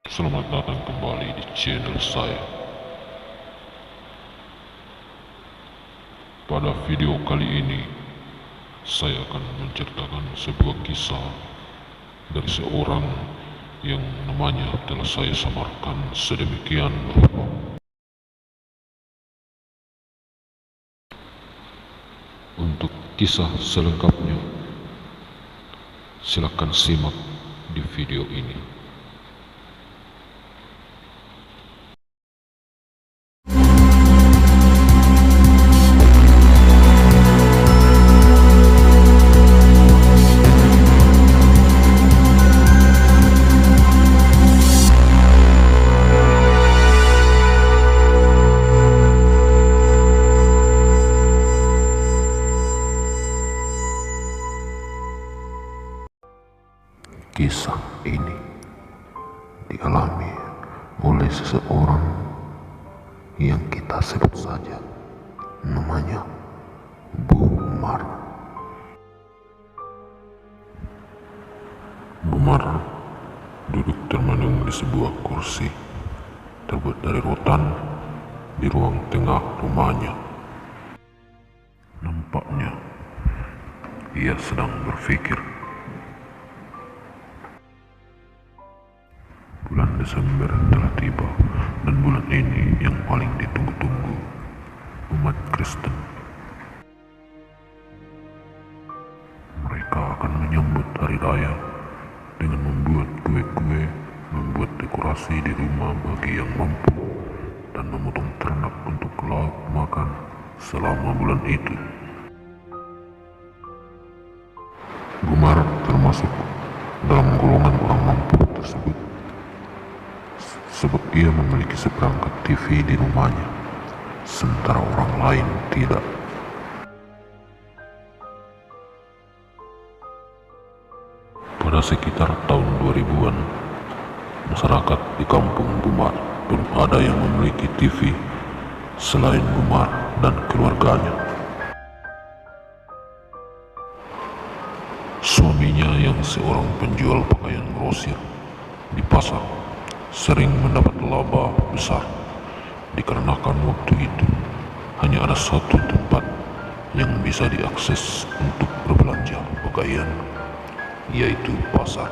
Selamat datang kembali di channel saya. Pada video kali ini, saya akan menceritakan sebuah kisah dari seorang yang namanya telah saya samarkan sedemikian rupa. Untuk kisah selengkapnya, silakan simak di video ini. Kisah ini dialami oleh seseorang yang kita sebut saja namanya Bumar. Bumar duduk termenung di sebuah kursi terbuat dari rotan di ruang tengah rumahnya. Nampaknya ia sedang berpikir. Bulan Desember telah tiba, dan bulan ini yang paling ditunggu-tunggu umat Kristen. Mereka akan menyambut hari raya dengan membuat kue-kue, membuat dekorasi di rumah bagi yang mampu, dan memotong ternak untuk lauk makan selama bulan itu. Bumar termasuk dalam golongan orang mampu tersebut, sebab ia memiliki seperangkat TV di rumahnya, sementara orang lain tidak. Pada sekitar tahun 2000-an, masyarakat di kampung Bumar belum ada yang memiliki TV selain Bumar dan keluarganya. Suaminya yang seorang penjual pakaian grosir di pasar sering mendapat laba besar, dikarenakan waktu itu hanya ada satu tempat yang bisa diakses untuk berbelanja pakaian, yaitu pasar.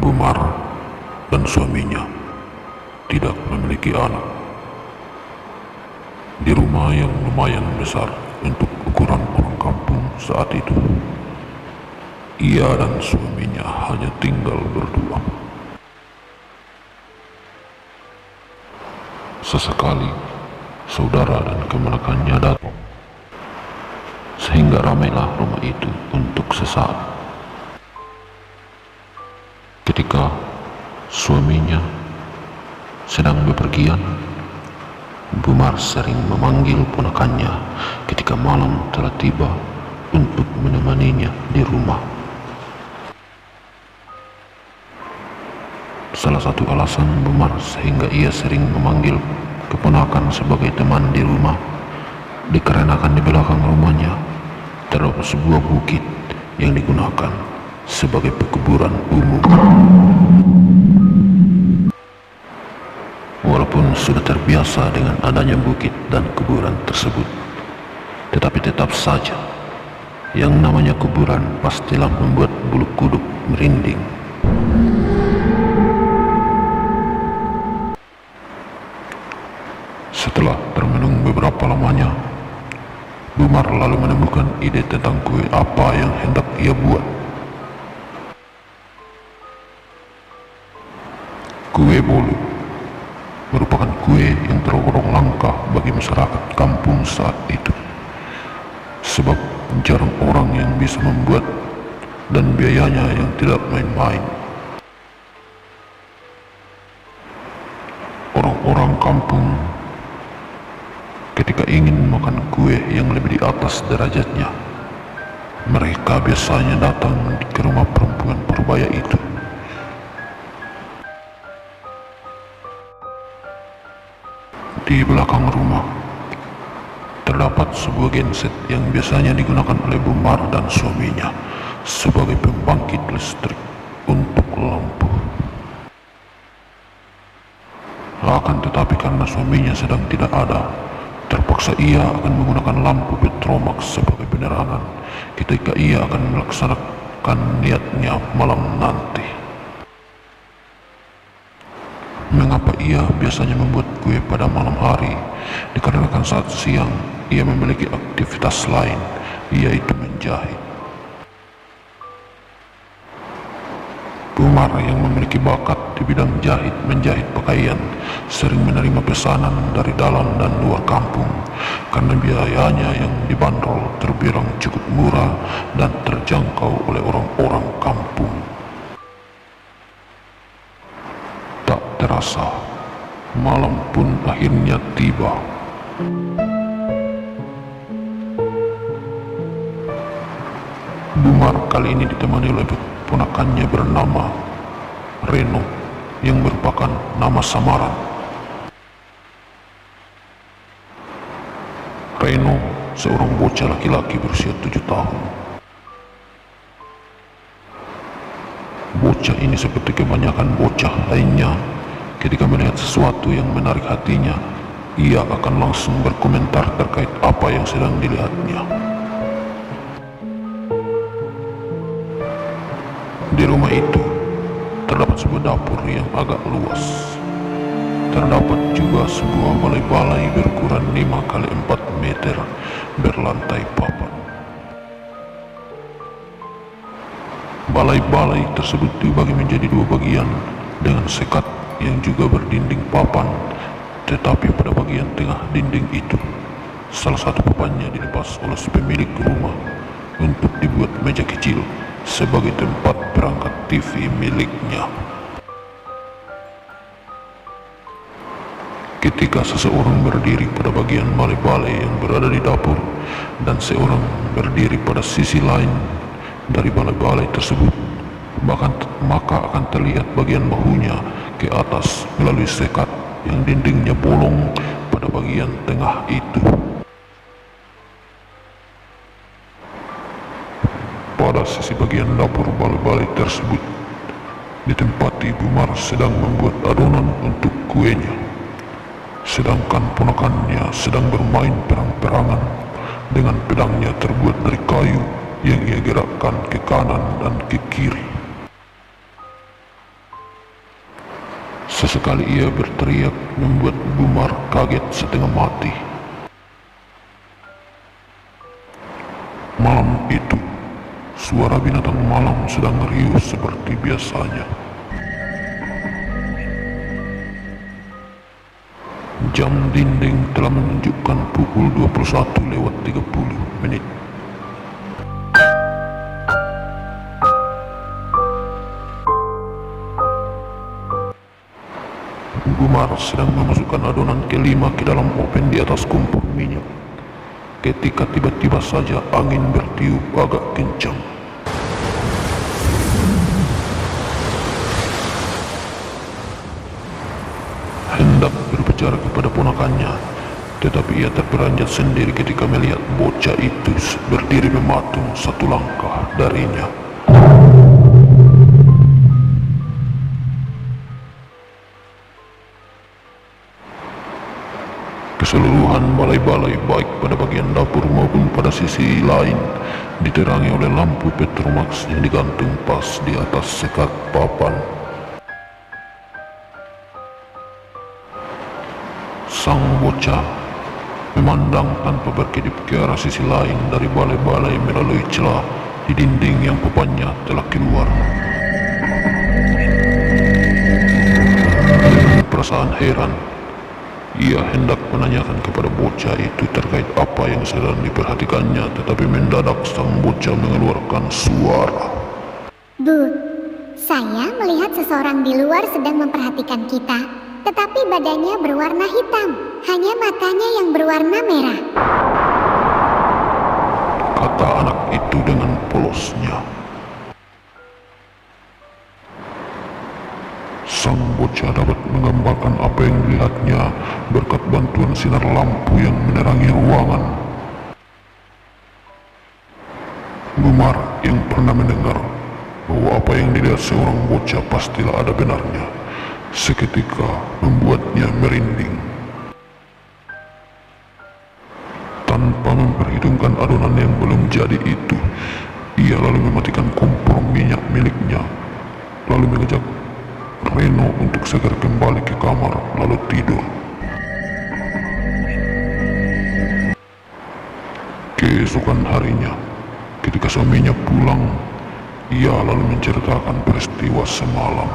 Bumar dan suaminya tidak memiliki anak. Di rumah yang lumayan besar untuk ukuran orang kampung saat itu, ia dan suaminya hanya tinggal berdua. Sesekali saudara dan keponakannya datang, sehingga ramailah rumah itu untuk sesaat. Ketika suaminya sedang bepergian, Bumar sering memanggil ponakannya ketika malam telah tiba untuk menemaninya di rumah. Salah satu alasan Bumar sehingga ia sering memanggil keponakan sebagai teman di rumah, dikarenakan di belakang rumahnya terdapat sebuah bukit yang digunakan sebagai pekuburan umum. Walaupun sudah terbiasa dengan adanya bukit dan kuburan tersebut, tetapi tetap saja yang namanya kuburan pastilah membuat bulu kuduk merinding. Setelah termenung beberapa lamanya, Bumar lalu menemukan ide tentang kue apa yang hendak ia buat. Kue bolu merupakan kue yang tergolong langka bagi masyarakat kampung saat itu, sebab jarang orang yang bisa membuat dan biayanya yang tidak main-main. Orang-orang kampung ketika ingin makan kue yang lebih di atas derajatnya, mereka biasanya datang ke rumah perempuan purbaya itu. Di belakang rumah terdapat sebuah genset yang biasanya digunakan oleh Bumar dan suaminya sebagai pembangkit listrik untuk lampu. Akan tetapi karena suaminya sedang tidak ada, terpaksa ia akan menggunakan lampu Petromax sebagai penerangan ketika ia akan melaksanakan niatnya malam nanti. Mengapa ia biasanya membuat kue pada malam hari? Dikarenakan saat siang ia memiliki aktivitas lain, yaitu menjahit. Bumar yang memiliki bakat di bidang menjahit pakaian sering menerima pesanan dari dalam dan luar kampung karena biayanya yang dibanderol terbilang cukup murah dan terjangkau oleh orang-orang kampung. Tak terasa, malam pun akhirnya tiba. Bumar kali ini ditemani oleh ponakannya bernama Reno, yang merupakan nama samaran. Reno seorang bocah laki-laki berusia 7 tahun. Bocah ini seperti kebanyakan bocah lainnya, ketika melihat sesuatu yang menarik hatinya, ia akan langsung berkomentar terkait apa yang sedang dilihatnya. Di rumah itu terdapat sebuah dapur yang agak luas. Terdapat juga sebuah balai-balai berukuran 5 kali 4 meter berlantai papan. Balai-balai tersebut dibagi menjadi 2 bagian dengan sekat yang juga berdinding papan, tetapi pada bagian tengah dinding itu salah satu papannya dilepas oleh si pemilik rumah untuk dibuat meja kecil sebagai tempat perangkat TV miliknya. Ketika seseorang berdiri pada bagian balai-balai yang berada di dapur dan seorang berdiri pada sisi lain dari balai-balai tersebut, maka akan terlihat bagian bahunya ke atas melalui sekat yang dindingnya bolong pada bagian tengah itu. Pada sisi bagian dapur balai-balai tersebut ditempati Bumar sedang membuat adonan untuk kuenya, sedangkan ponakannya sedang bermain perang-perangan dengan pedangnya terbuat dari kayu yang ia gerakkan ke kanan dan ke kiri. Sesekali ia berteriak membuat Bumar kaget setengah mati. Malam itu suara binatang malam sedang riuh seperti biasanya. Jam dinding telah menunjukkan pukul 21:30. Bumar sedang memasukkan adonan kelima ke dalam oven di atas kompor minyak, ketika tiba-tiba saja angin bertiup agak kencang. Hendak berbicara kepada ponakannya, tetapi ia terperanjat sendiri ketika melihat bocah itu berdiri mematung 1 langkah darinya. Keseluruhan balai-balai baik pada bagian dapur maupun pada sisi lain diterangi oleh lampu Petromax yang digantung pas di atas sekat papan. Sang bocah memandang tanpa berkedip ke arah sisi lain dari balai-balai melalui celah di dinding yang papannya telah keluar. Dengan perasaan heran, ia hendak menanyakan kepada bocah itu terkait apa yang sedang diperhatikannya, tetapi mendadak sang bocah mengeluarkan suara. Bu, saya melihat seseorang di luar sedang memperhatikan kita, tetapi badannya berwarna hitam, hanya matanya yang berwarna merah, kata anak itu dengan polosnya. Sang bocah dapat menggambarkan apa yang dilihatnya berkat bantuan sinar lampu yang menerangi ruangan. Bu, Bumar yang pernah mendengar bahwa apa yang dilihat seorang bocah pastilah ada benarnya, seketika membuatnya merinding. Tanpa memperhitungkan adonan yang belum jadi itu, ia lalu mematikan kompor minyak miliknya, lalu mengajak Reno untuk segera kembali ke kamar lalu tidur. Keesokan harinya, ketika suaminya pulang, ia lalu menceritakan peristiwa semalam.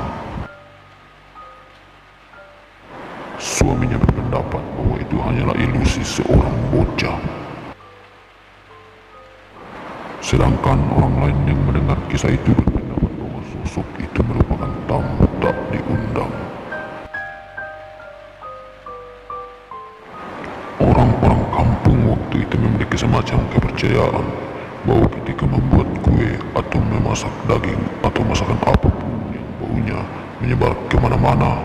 Suaminya berpendapat bahwa itu hanyalah ilusi seorang bocah. Sedangkan orang lain yang mendengar kisah itu berpendapat bahwa sosok itu merupakan tamu tak diundang. Orang-orang kampung waktu itu memiliki semacam kepercayaan bahwa ketika membuat kue atau memasak daging atau masakan apapun yang baunya menyebar kemana-mana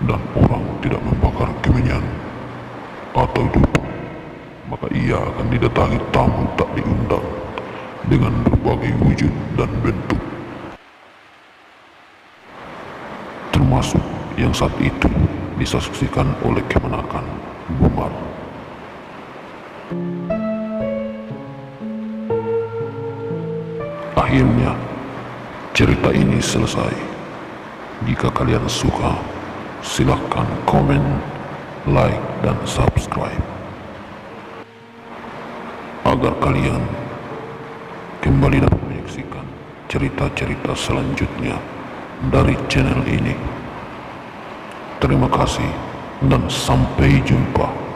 dan orang tidak membakar kemenyan atau dupa, maka ia akan didatangi tamu tak diundang dengan berbagai wujud dan bentuk, termasuk yang saat itu disaksikan oleh kemenakan Bumar. Akhirnya cerita ini selesai. Jika kalian suka, silakan komen, like, dan subscribe agar kalian kembali dapat menyaksikan cerita-cerita selanjutnya dari channel ini. Terima kasih dan sampai jumpa.